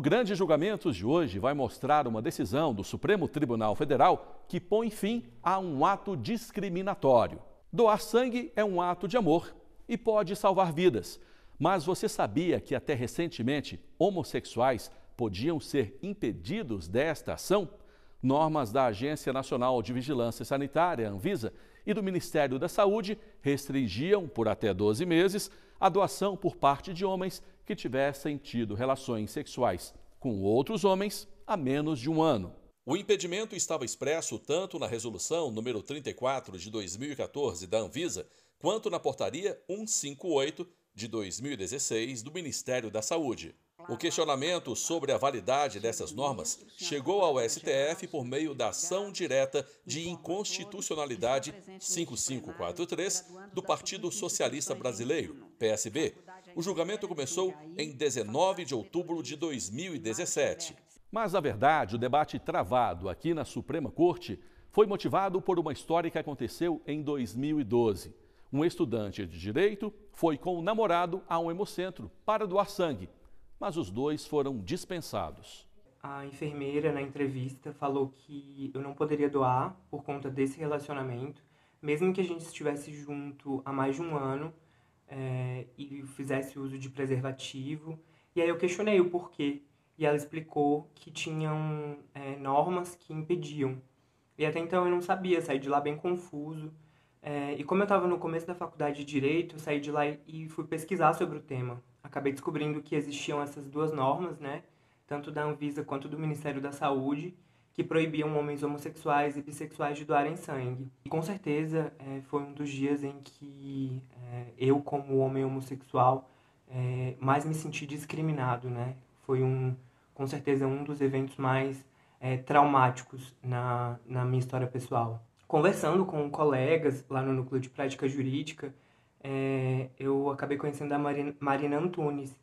O grande julgamento de hoje vai mostrar uma decisão do Supremo Tribunal Federal que põe fim a um ato discriminatório. Doar sangue é um ato de amor e pode salvar vidas. Mas você sabia que até recentemente homossexuais podiam ser impedidos desta ação? Normas da Agência Nacional de Vigilância Sanitária, Anvisa, e do Ministério da Saúde restringiam por até 12 meses a doação por parte de homens que tivessem tido relações sexuais com outros homens há menos de um ano. O impedimento estava expresso tanto na Resolução número 34 de 2014 da Anvisa, quanto na Portaria 158 de 2016 do Ministério da Saúde. O questionamento sobre a validade dessas normas chegou ao STF por meio da ação direta de inconstitucionalidade 5543 do Partido Socialista Brasileiro, PSB. O julgamento começou em 19 de outubro de 2017. Mas, na verdade, o debate travado aqui na Suprema Corte foi motivado por uma história que aconteceu em 2012. Um estudante de direito foi com o namorado a um hemocentro para doar sangue, mas os dois foram dispensados. A enfermeira, na entrevista, falou que eu não poderia doar por conta desse relacionamento, mesmo que a gente estivesse junto há mais de um ano e fizesse uso de preservativo. E aí eu questionei o porquê, e ela explicou que tinham normas que impediam. E até então eu não sabia, saí de lá bem confuso. E como eu estava no começo da faculdade de Direito, eu saí de lá e fui pesquisar sobre o tema. Acabei descobrindo que existiam essas duas normas, né, tanto da Anvisa quanto do Ministério da Saúde, que proibiam homens homossexuais e bissexuais de doarem sangue. E com certeza foi um dos dias em que eu, como homem homossexual, mais me senti discriminado, né? Foi com certeza um dos eventos mais traumáticos na minha história pessoal. Conversando com colegas lá no Núcleo de Prática Jurídica, eu acabei conhecendo a Marina Antunes,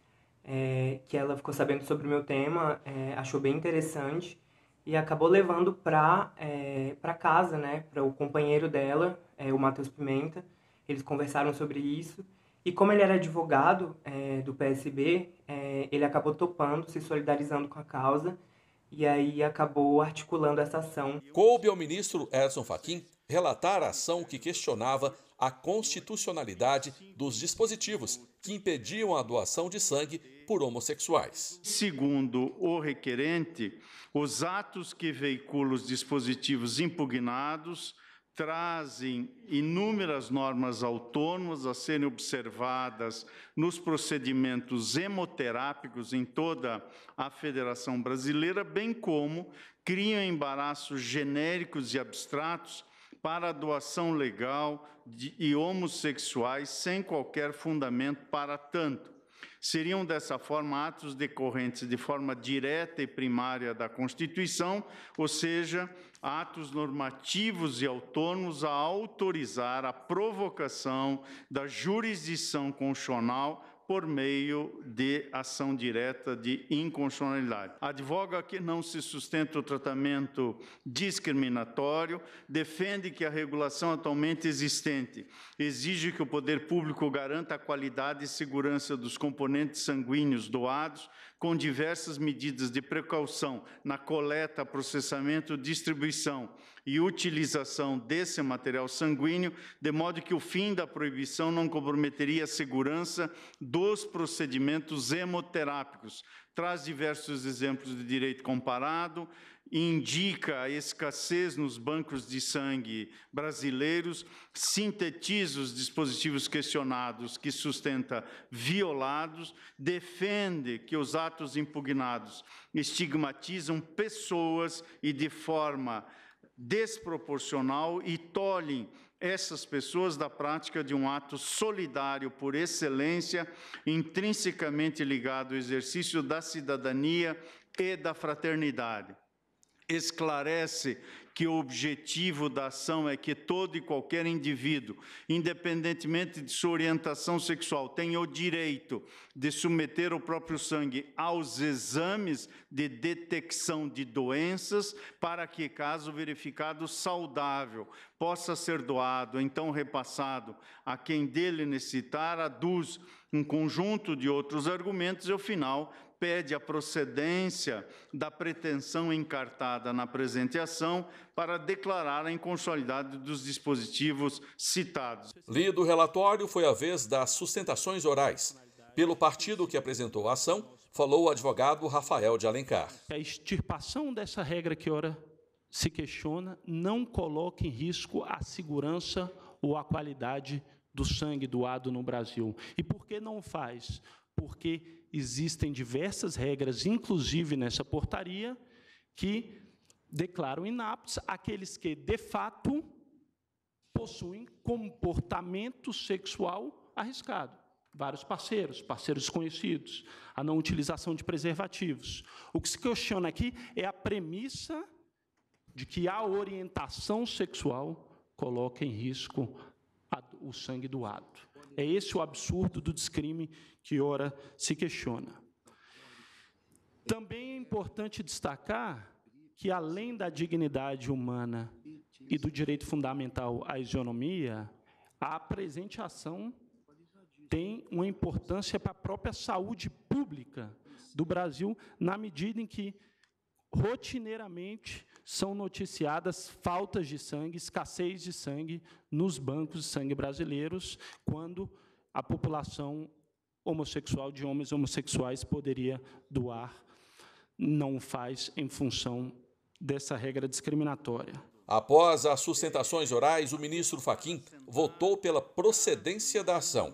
que ela ficou sabendo sobre o meu tema, achou bem interessante e acabou levando para casa, né, para o companheiro dela, o Matheus Pimenta. Eles conversaram sobre isso e como ele era advogado do PSB, ele acabou topando, se solidarizando com a causa e aí acabou articulando essa ação. Coube ao ministro Edson Fachin relatar a ação que questionava a constitucionalidade dos dispositivos que impediam a doação de sangue por homossexuais. Segundo o requerente, os atos que veiculam os dispositivos impugnados trazem inúmeras normas autônomas a serem observadas nos procedimentos hemoterápicos em toda a Federação Brasileira, bem como criam embaraços genéricos e abstratos para a doação legal de homossexuais sem qualquer fundamento para tanto. Seriam, dessa forma, atos decorrentes de forma direta e primária da Constituição, ou seja, atos normativos e autônomos a autorizar a provocação da jurisdição constitucional por meio de ação direta de inconstitucionalidade. Advoga que não se sustenta o tratamento discriminatório, defende que a regulação atualmente existente exige que o poder público garanta a qualidade e segurança dos componentes sanguíneos doados, com diversas medidas de precaução na coleta, processamento, distribuição e utilização desse material sanguíneo, de modo que o fim da proibição não comprometeria a segurança dos procedimentos hemoterápicos. Traz diversos exemplos de direito comparado, indica a escassez nos bancos de sangue brasileiros, sintetiza os dispositivos questionados que sustenta violados, defende que os atos impugnados estigmatizam pessoas e de forma desproporcional e tolhem essas pessoas da prática de um ato solidário por excelência, intrinsecamente ligado ao exercício da cidadania e da fraternidade. Esclarece que o objetivo da ação é que todo e qualquer indivíduo, independentemente de sua orientação sexual, tenha o direito de submeter o próprio sangue aos exames de detecção de doenças, para que, caso verificado saudável, possa ser doado, então repassado a quem dele necessitar, aduz um conjunto de outros argumentos e, ao final, pede a procedência da pretensão encartada na presente ação para declarar a inconstitucionalidade dos dispositivos citados. Lido o relatório, foi a vez das sustentações orais. Pelo partido que apresentou a ação, falou o advogado Rafael de Alencar. A extirpação dessa regra que ora se questiona não coloca em risco a segurança ou a qualidade do sangue doado no Brasil. E por que não faz? Porque existem diversas regras, inclusive nessa portaria, que declaram inaptos aqueles que, de fato, possuem comportamento sexual arriscado. Vários parceiros desconhecidos, a não utilização de preservativos. O que se questiona aqui é a premissa de que a orientação sexual coloca em risco o sangue doado. É esse o absurdo do descrime que ora se questiona. Também é importante destacar que, além da dignidade humana e do direito fundamental à isonomia, a presente ação tem uma importância para a própria saúde pública do Brasil, na medida em que, rotineiramente, são noticiadas faltas de sangue, escassez de sangue nos bancos de sangue brasileiros, quando a população homossexual, de homens homossexuais, poderia doar, não faz em função dessa regra discriminatória. Após as sustentações orais, o ministro Fachin votou pela procedência da ação.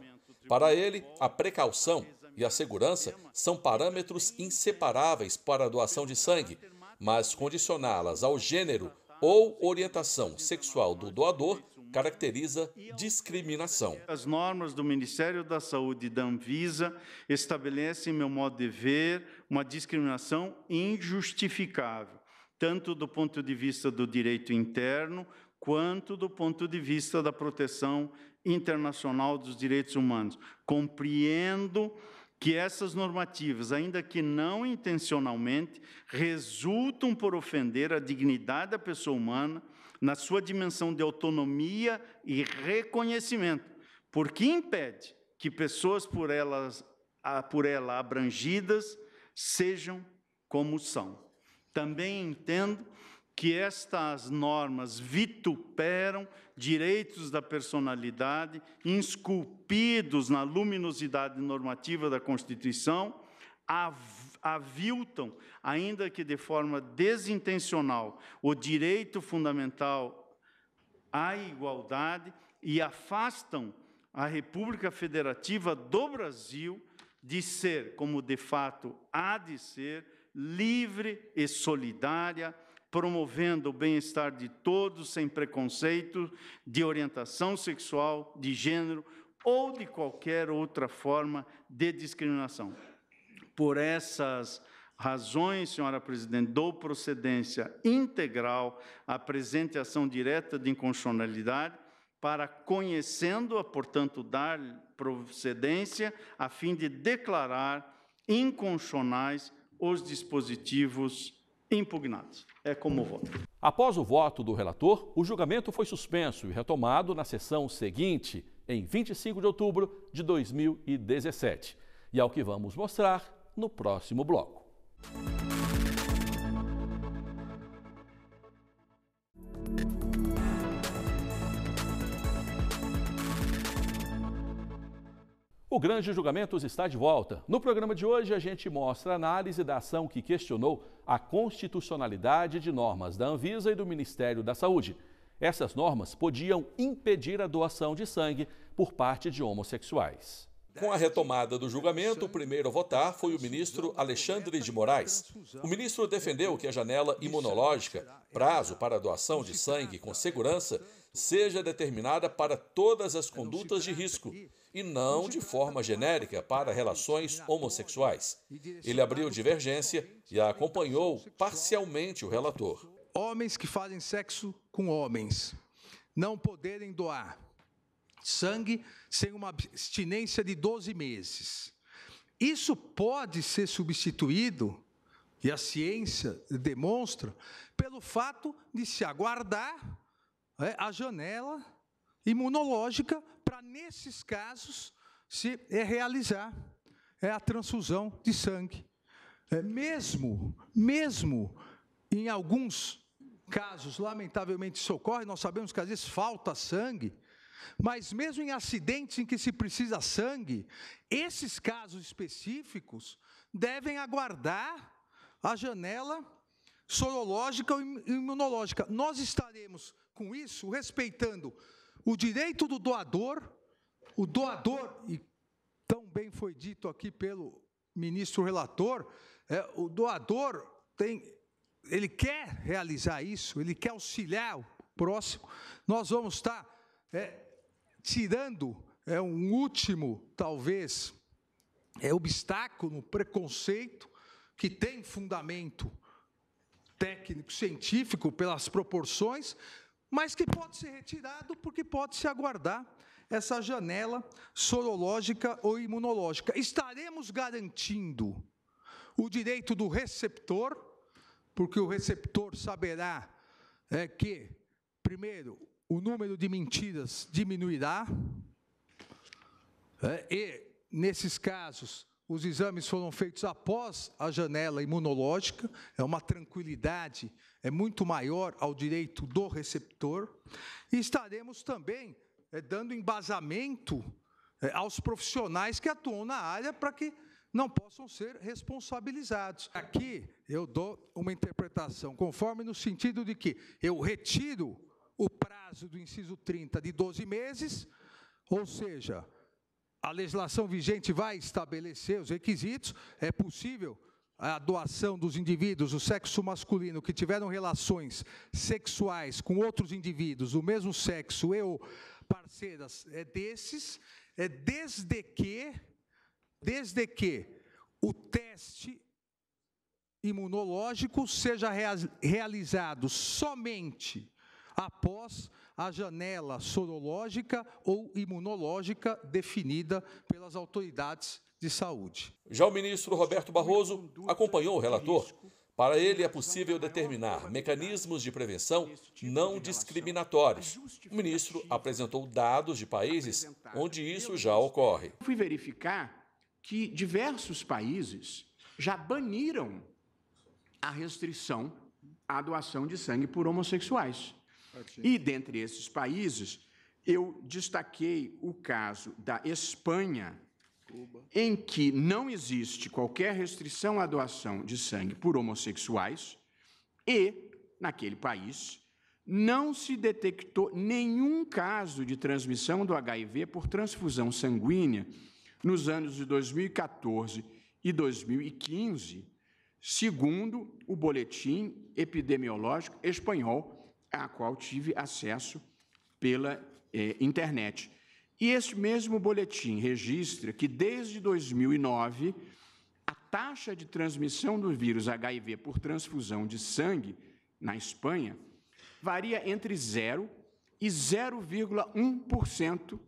Para ele, a precaução e a segurança são parâmetros inseparáveis para a doação de sangue, mas condicioná-las ao gênero ou orientação sexual do doador caracteriza discriminação. As normas do Ministério da Saúde e da Anvisa estabelecem, meu modo de ver, uma discriminação injustificável, tanto do ponto de vista do direito interno, quanto do ponto de vista da proteção internacional dos direitos humanos. Compreendo que essas normativas, ainda que não intencionalmente, resultam por ofender a dignidade da pessoa humana na sua dimensão de autonomia e reconhecimento, porque impede que pessoas por ela abrangidas sejam como são. Também entendo que estas normas vituperam direitos da personalidade, esculpidos na luminosidade normativa da Constituição, aviltam, ainda que de forma desintencional, o direito fundamental à igualdade e afastam a República Federativa do Brasil de ser, como de fato há de ser, livre e solidária, promovendo o bem-estar de todos, sem preconceito de orientação sexual, de gênero ou de qualquer outra forma de discriminação. Por essas razões, senhora presidente, dou procedência integral à presente ação direta de inconstitucionalidade, para, conhecendo-a, portanto, dar procedência, a fim de declarar inconstitucionais os dispositivos impugnados. É como voto. Após o voto do relator, o julgamento foi suspenso e retomado na sessão seguinte, em 25 de outubro de 2017. E é o que vamos mostrar no próximo bloco. O Grande Julgamentos está de volta. No programa de hoje, a gente mostra a análise da ação que questionou a constitucionalidade de normas da Anvisa e do Ministério da Saúde. Essas normas podiam impedir a doação de sangue por parte de homossexuais. Com a retomada do julgamento, o primeiro a votar foi o ministro Alexandre de Moraes. O ministro defendeu que a janela imunológica, prazo para a doação de sangue com segurança, seja determinada para todas as condutas de risco e não de forma genérica para relações homossexuais. Ele abriu divergência e acompanhou parcialmente o relator. Homens que fazem sexo com homens não poderem doar sangue sem uma abstinência de 12 meses. Isso pode ser substituído, e a ciência demonstra, pelo fato de se aguardar a janela imunológica para, nesses casos, se realizar a transfusão de sangue. mesmo em alguns casos, lamentavelmente isso ocorre, nós sabemos que às vezes falta sangue, mas mesmo em acidentes em que se precisa sangue, esses casos específicos devem aguardar a janela sorológica ou imunológica. Nós estaremos, com isso, respeitando o direito do doador, e tão bem foi dito aqui pelo ministro relator, o doador ele quer realizar isso, ele quer auxiliar o próximo. Nós vamos estar tirando um último, talvez, obstáculo, preconceito, que tem fundamento técnico, científico, pelas proporções, mas que pode ser retirado porque pode-se aguardar essa janela sorológica ou imunológica. Estaremos garantindo o direito do receptor, porque o receptor saberá que, primeiro, o número de mentiras diminuirá, e, nesses casos, os exames foram feitos após a janela imunológica, é uma tranquilidade, muito maior ao direito do receptor, e estaremos também dando embasamento aos profissionais que atuam na área para que não possam ser responsabilizados. Aqui eu dou uma interpretação conforme no sentido de que eu retiro o prazo do inciso 30 de 12 meses, ou seja, a legislação vigente vai estabelecer os requisitos, é possível a doação dos indivíduos do sexo masculino que tiveram relações sexuais com outros indivíduos do mesmo sexo e ou parceiras desses, desde que o teste imunológico seja realizado somente após a janela sorológica ou imunológica definida pelas autoridades de saúde. Já o ministro Roberto Barroso acompanhou o relator. Para ele, é possível determinar mecanismos de prevenção não discriminatórios. O ministro apresentou dados de países onde isso já ocorre. Fui verificar que diversos países já baniram a restrição à doação de sangue por homossexuais. E, dentre esses países, eu destaquei o caso da Espanha, em que não existe qualquer restrição à doação de sangue por homossexuais e, naquele país, não se detectou nenhum caso de transmissão do HIV por transfusão sanguínea nos anos de 2014 e 2015, segundo o boletim epidemiológico espanhol, a qual tive acesso pela internet. E este mesmo boletim registra que, desde 2009, a taxa de transmissão do vírus HIV por transfusão de sangue na Espanha varia entre 0% e 0,1%,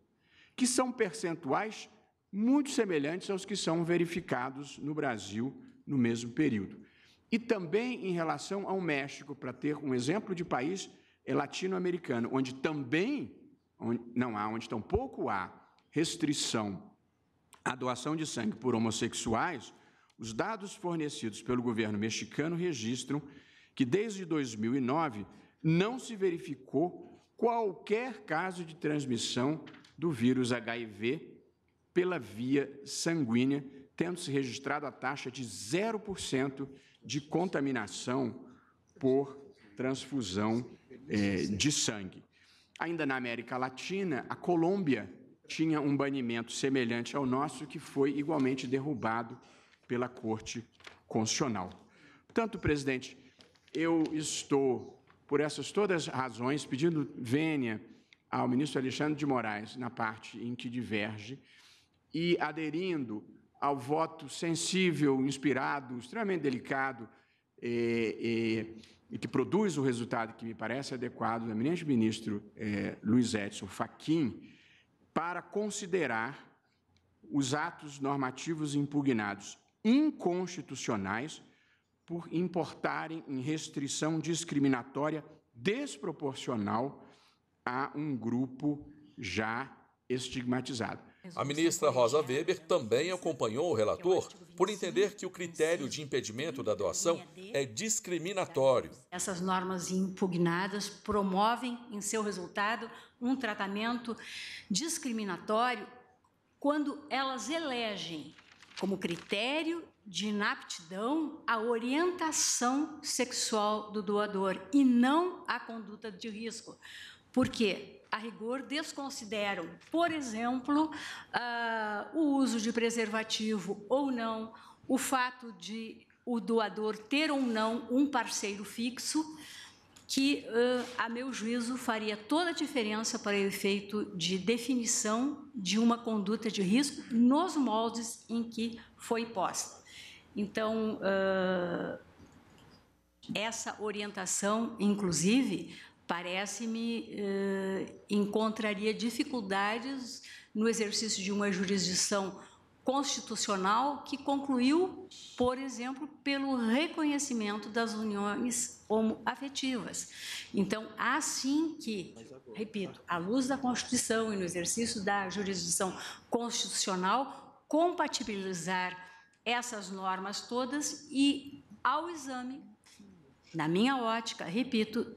que são percentuais muito semelhantes aos que são verificados no Brasil no mesmo período. E também em relação ao México, para ter um exemplo de país latino-americano, onde tampouco há restrição à doação de sangue por homossexuais, os dados fornecidos pelo governo mexicano registram que, desde 2009, não se verificou qualquer caso de transmissão do vírus HIV pela via sanguínea, tendo-se registrado a taxa de 0% de contaminação por transfusão de sangue. Ainda na América Latina, a Colômbia tinha um banimento semelhante ao nosso, que foi igualmente derrubado pela Corte Constitucional. Portanto, presidente, eu estou, por essas todas as razões, pedindo vênia ao ministro Alexandre de Moraes na parte em que diverge e aderindo ao voto sensível, inspirado, extremamente delicado e que produz o resultado que me parece adequado do eminente ministro Luiz Edson Fachin, para considerar os atos normativos impugnados inconstitucionais por importarem em restrição discriminatória desproporcional a um grupo já estigmatizado. A ministra Rosa Weber também acompanhou o relator por entender que o critério de impedimento da doação é discriminatório. Essas normas impugnadas promovem, em seu resultado, um tratamento discriminatório quando elas elegem como critério de inaptidão a orientação sexual do doador e não a conduta de risco. Por quê? A rigor, desconsideram, por exemplo, o uso de preservativo ou não, o fato de o doador ter ou não um parceiro fixo, que, a meu juízo, faria toda a diferença para o efeito de definição de uma conduta de risco nos moldes em que foi posta. Então, essa orientação, inclusive, parece-me encontraria dificuldades no exercício de uma jurisdição constitucional que concluiu, por exemplo, pelo reconhecimento das uniões homoafetivas. Então, há sim que, repito, à luz da Constituição e no exercício da jurisdição constitucional, compatibilizar essas normas todas e, ao exame, na minha ótica, repito,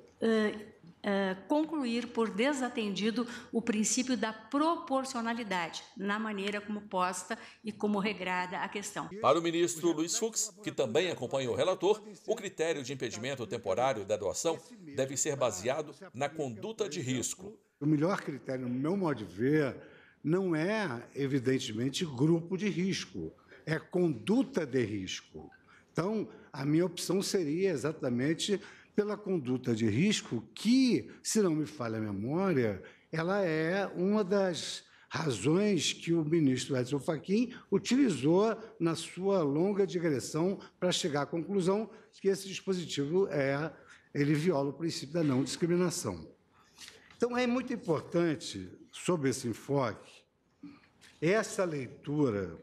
concluir por desatendido o princípio da proporcionalidade na maneira como posta e como regrada a questão. Para o ministro Luiz Fux, que também acompanha o relator, o critério de impedimento temporário da doação deve ser baseado na conduta de risco. O melhor critério, no meu modo de ver, não é, evidentemente, grupo de risco, é conduta de risco. Então, a minha opção seria exatamente pela conduta de risco, que, se não me falha a memória, ela é uma das razões que o ministro Edson Fachin utilizou na sua longa digressão para chegar à conclusão que esse dispositivo ele viola o princípio da não discriminação. Então, é muito importante, sob esse enfoque, essa leitura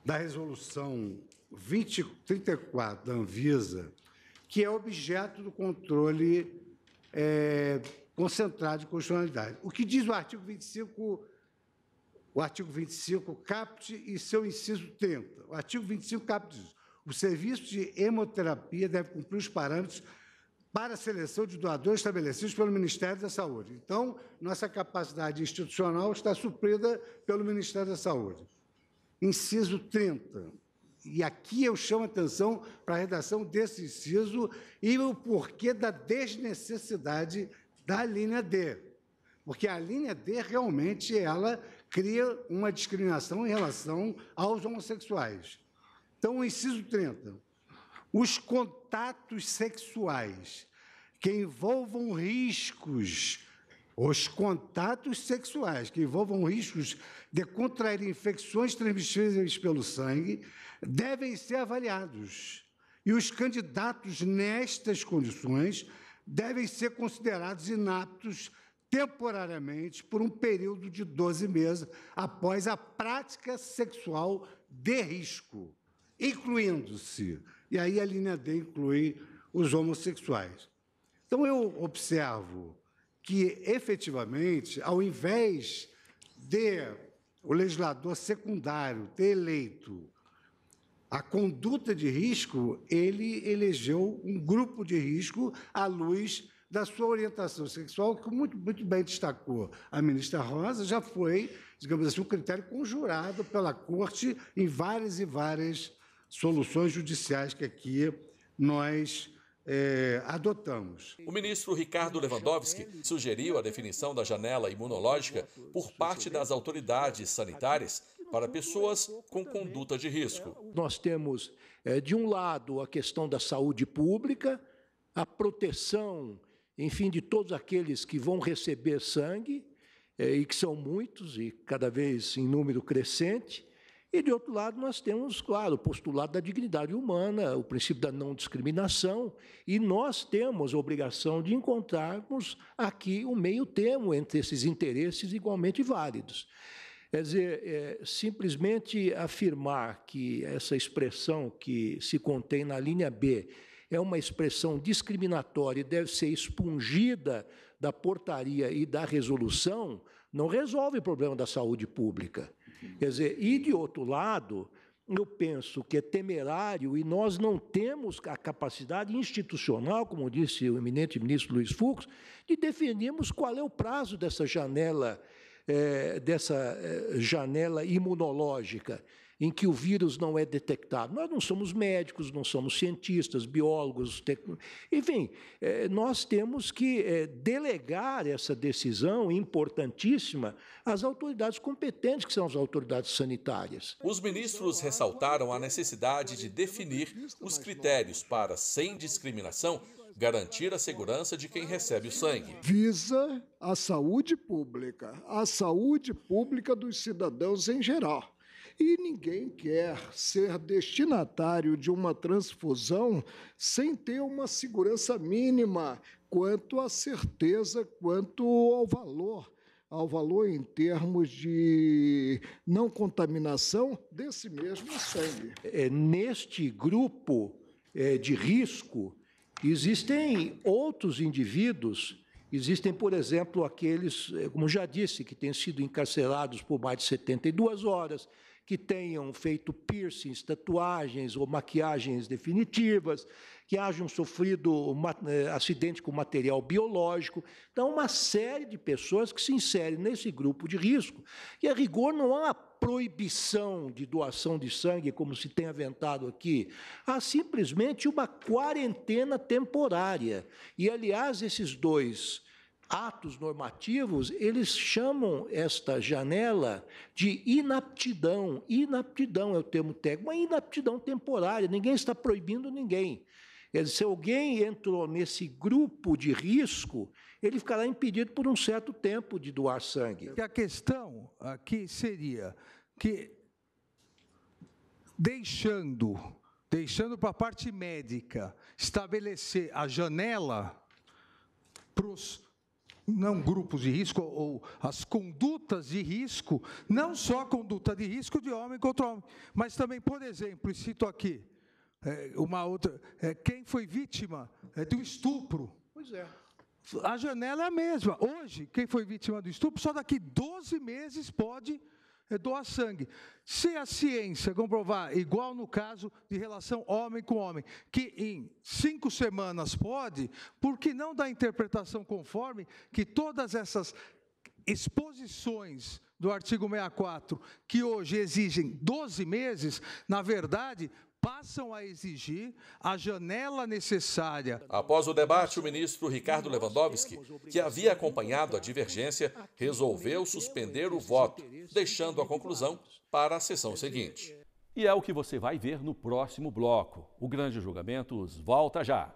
da resolução 2034 da Anvisa, que é objeto do controle concentrado de constitucionalidade. O que diz o artigo 25, caput e seu inciso 30. O artigo 25, caput diz: o serviço de hemoterapia deve cumprir os parâmetros para a seleção de doadores estabelecidos pelo Ministério da Saúde. Então, nossa capacidade institucional está suprida pelo Ministério da Saúde. Inciso 30. E aqui eu chamo a atenção para a redação desse inciso e o porquê da desnecessidade da linha D. Porque a linha D, realmente, ela cria uma discriminação em relação aos homossexuais. Então, o inciso 30. Os contatos sexuais que envolvam riscos, de contrair infecções transmissíveis pelo sangue, devem ser avaliados. E os candidatos nestas condições devem ser considerados inaptos temporariamente por um período de 12 meses após a prática sexual de risco, incluindo-se, e aí a linha D inclui os homossexuais. Então, eu observo que, efetivamente, ao invés de o legislador secundário ter eleito a conduta de risco, ele elegeu um grupo de risco à luz da sua orientação sexual, que muito bem destacou a ministra Rosa, já foi, digamos assim, um critério conjurado pela Corte em várias e várias soluções judiciais que aqui nós adotamos. O ministro Ricardo Lewandowski sugeriu a definição da janela imunológica por parte das autoridades sanitárias para pessoas com conduta de risco. Nós temos, de um lado, a questão da saúde pública, a proteção, enfim, de todos aqueles que vão receber sangue, e que são muitos e cada vez em número crescente. E, de outro lado, nós temos, claro, o postulado da dignidade humana, o princípio da não discriminação, e nós temos a obrigação de encontrarmos aqui o meio termo entre esses interesses igualmente válidos. Quer dizer, simplesmente afirmar que essa expressão que se contém na linha B é uma expressão discriminatória e deve ser expungida da portaria e da resolução não resolve o problema da saúde pública. Quer dizer, e de outro lado, eu penso que é temerário e nós não temos a capacidade institucional, como disse o eminente ministro Luiz Fux, de definirmos qual é o prazo dessa janela imunológica, em que o vírus não é detectado. Nós não somos médicos, não somos cientistas, biólogos, enfim, nós temos que delegar essa decisão importantíssima às autoridades competentes, que são as autoridades sanitárias. Os ministros ressaltaram a necessidade de definir os critérios para, sem discriminação, garantir a segurança de quem recebe o sangue. Visa a saúde pública dos cidadãos em geral. E ninguém quer ser destinatário de uma transfusão sem ter uma segurança mínima quanto à certeza, quanto ao valor em termos de não contaminação desse mesmo sangue. Neste grupo de risco, existem outros indivíduos. Existem, por exemplo, aqueles, como já disse, que têm sido encarcerados por mais de 72 horas, que tenham feito piercings, tatuagens ou maquiagens definitivas, que hajam sofrido acidente com material biológico. Então, uma série de pessoas que se inserem nesse grupo de risco. E, a rigor, não há uma proibição de doação de sangue, como se tem aventado aqui. Há simplesmente uma quarentena temporária. E, aliás, esses dois atos normativos, eles chamam esta janela de inaptidão. Inaptidão é o termo técnico, uma inaptidão temporária, ninguém está proibindo ninguém. Quer dizer, se alguém entrou nesse grupo de risco, ele ficará impedido por um certo tempo de doar sangue. A questão aqui seria que, deixando para a parte médica estabelecer a janela para os não grupos de risco, ou as condutas de risco, não só a conduta de risco de homem contra homem, mas também, por exemplo, e cito aqui, uma outra, quem foi vítima de um estupro. Pois é. A janela é a mesma. Hoje, quem foi vítima do estupro, só daqui 12 meses pode doar sangue. Se a ciência comprovar, igual no caso de relação homem com homem, que em 5 semanas pode, por que não dar interpretação conforme que todas essas exposições do artigo 64, que hoje exigem 12 meses, na verdade, passam a exigir a janela necessária. Após o debate, o ministro Ricardo Lewandowski, que havia acompanhado a divergência, resolveu suspender o voto, deixando a conclusão para a sessão seguinte. E é o que você vai ver no próximo bloco. O Grande Julgamentos volta já.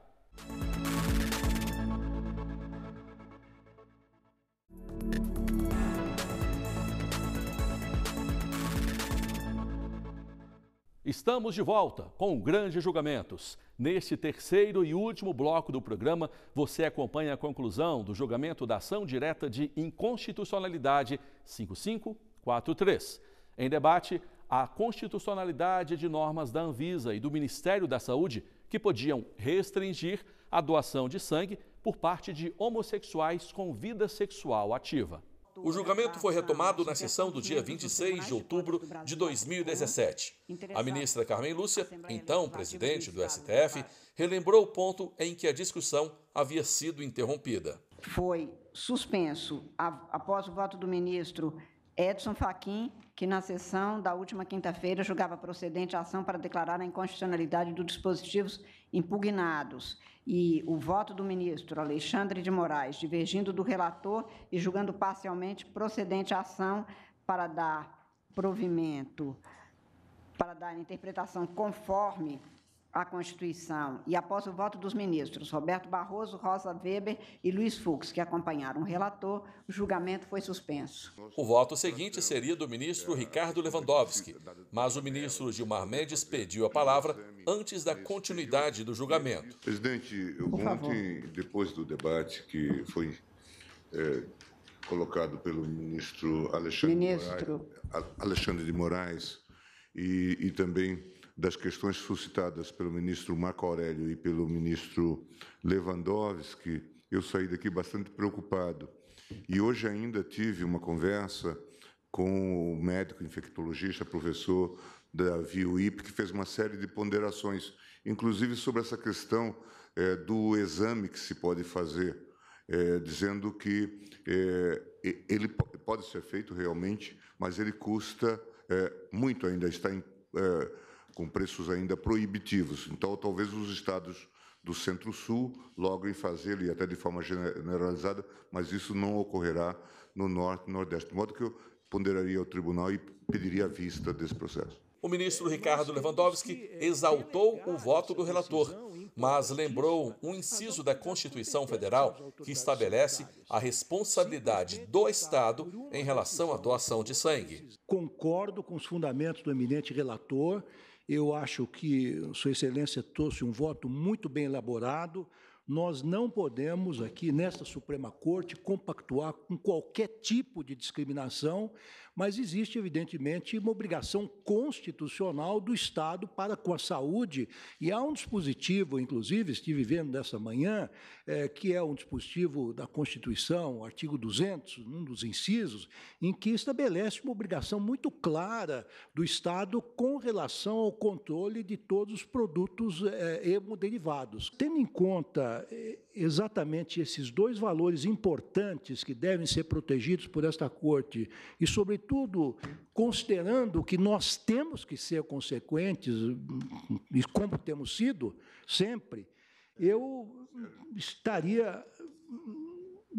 Estamos de volta com o Grande Julgamentos. Neste terceiro e último bloco do programa, você acompanha a conclusão do julgamento da ação direta de inconstitucionalidade 5543. Em debate, a constitucionalidade de normas da Anvisa e do Ministério da Saúde que podiam restringir a doação de sangue por parte de homossexuais com vida sexual ativa. O julgamento foi retomado na sessão do dia 26 de outubro de 2017. A ministra Carmen Lúcia, então presidente do STF, relembrou o ponto em que a discussão havia sido interrompida. Foi suspenso após o voto do ministro Edson Fachin, que na sessão da última quinta-feira julgava procedente a ação para declarar a inconstitucionalidade dos dispositivos impugnados. E o voto do ministro Alexandre de Moraes, divergindo do relator e julgando parcialmente procedente a ação para dar provimento, para dar interpretação conforme a Constituição. E após o voto dos ministros Roberto Barroso, Rosa Weber e Luiz Fux, que acompanharam o relator, o julgamento foi suspenso. O voto seguinte seria do ministro Ricardo Lewandowski, mas o ministro Gilmar Mendes pediu a palavra antes da continuidade do julgamento. Presidente, ontem, depois do debate que foi colocado pelo ministro Alexandre de Moraes e também das questões suscitadas pelo ministro Marco Aurélio e pelo ministro Lewandowski, eu saí daqui bastante preocupado. E hoje ainda tive uma conversa com o médico infectologista, professor da VUIP, que fez uma série de ponderações, inclusive sobre essa questão do exame que se pode fazer, dizendo que ele pode ser feito realmente, mas ele custa muito, ainda está com preços ainda proibitivos. Então, talvez os estados do Centro-Sul logrem fazê-lo, e até de forma generalizada, mas isso não ocorrerá no Norte e Nordeste. De modo que eu ponderaria ao tribunal e pediria a vista desse processo. O ministro Ricardo Lewandowski exaltou o voto do relator, mas lembrou um inciso da Constituição Federal que estabelece a responsabilidade do Estado em relação à doação de sangue. Concordo com os fundamentos do eminente relator. Eu acho que Sua Excelência trouxe um voto muito bem elaborado. Nós não podemos aqui, nesta Suprema Corte, compactuar com qualquer tipo de discriminação, mas existe, evidentemente, uma obrigação constitucional do Estado para com a saúde, e há um dispositivo, inclusive, estive vendo dessa manhã, que é um dispositivo da Constituição, o artigo 200, um dos incisos, em que estabelece uma obrigação muito clara do Estado com relação ao controle de todos os produtos hemoderivados. Tendo em conta exatamente esses dois valores importantes que devem ser protegidos por esta Corte e, sobretudo, considerando que nós temos que ser consequentes, e como temos sido sempre, eu estaria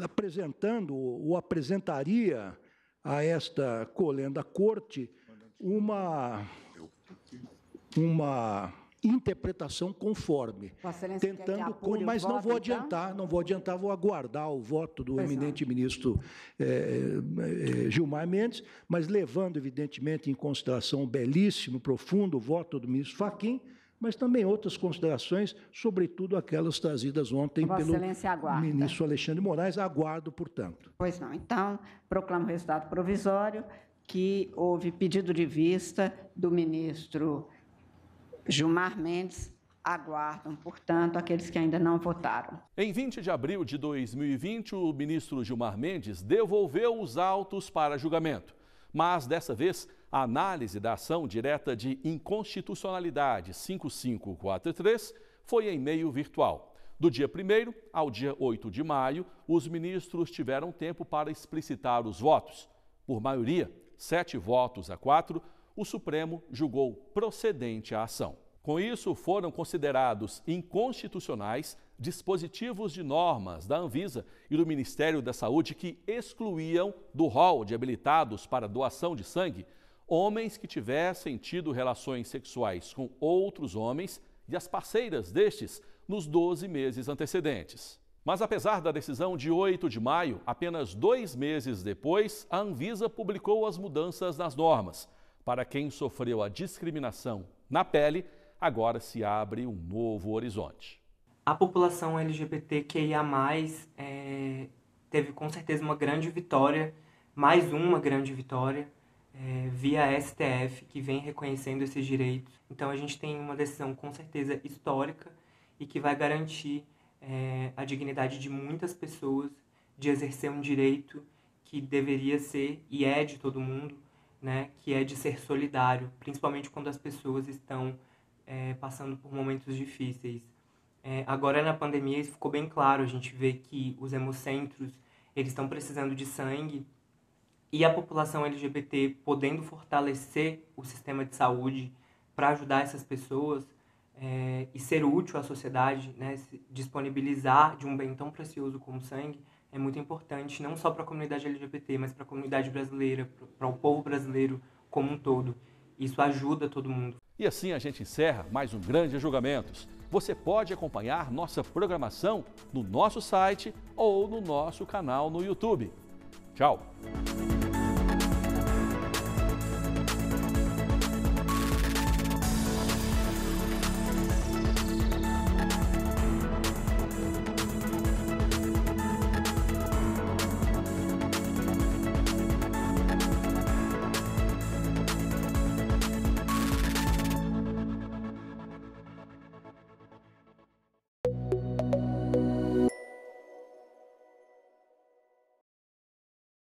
apresentando ou apresentaria a esta colenda Corte uma interpretação conforme, tentando, mas não vou adiantar, vou aguardar o voto do eminente ministro Gilmar Mendes, mas levando, evidentemente, em consideração o belíssimo, profundo voto do ministro Fachin, mas também outras considerações, sobretudo aquelas trazidas ontem pelo ministro Alexandre de Moraes. Aguardo, portanto. Pois não. Então, proclamo o resultado provisório que houve pedido de vista do ministro Gilmar Mendes. Aguardam, portanto, aqueles que ainda não votaram. Em 20 de abril de 2020, o ministro Gilmar Mendes devolveu os autos para julgamento. Mas, dessa vez, a análise da ação direta de inconstitucionalidade 5543 foi em meio virtual. Do dia 1º ao dia 8 de maio, os ministros tiveram tempo para explicitar os votos. Por maioria, 7 votos a 4, o Supremo julgou procedente a ação. Com isso, foram considerados inconstitucionais dispositivos de normas da Anvisa e do Ministério da Saúde que excluíam do rol de habilitados para doação de sangue homens que tivessem tido relações sexuais com outros homens e as parceiras destes nos 12 meses antecedentes. Mas apesar da decisão de 8 de maio, apenas 2 meses depois, a Anvisa publicou as mudanças nas normas. Para quem sofreu a discriminação na pele, agora se abre um novo horizonte. A população LGBTQIA+, teve com certeza uma grande vitória, mais uma grande vitória, via STF, que vem reconhecendo esses direitos. Então a gente tem uma decisão com certeza histórica e que vai garantir a dignidade de muitas pessoas de exercer um direito que deveria ser e é de todo mundo, né, que é de ser solidário, principalmente quando as pessoas estão passando por momentos difíceis. Agora na pandemia isso ficou bem claro, a gente vê que os hemocentros eles estão precisando de sangue e a população LGBT podendo fortalecer o sistema de saúde para ajudar essas pessoas e ser útil à sociedade, né, se disponibilizar de um bem tão precioso como sangue, é muito importante, não só para a comunidade LGBT, mas para a comunidade brasileira, para o povo brasileiro como um todo. Isso ajuda todo mundo. E assim a gente encerra mais um Grande Julgamentos. Você pode acompanhar nossa programação no nosso site ou no nosso canal no YouTube. Tchau!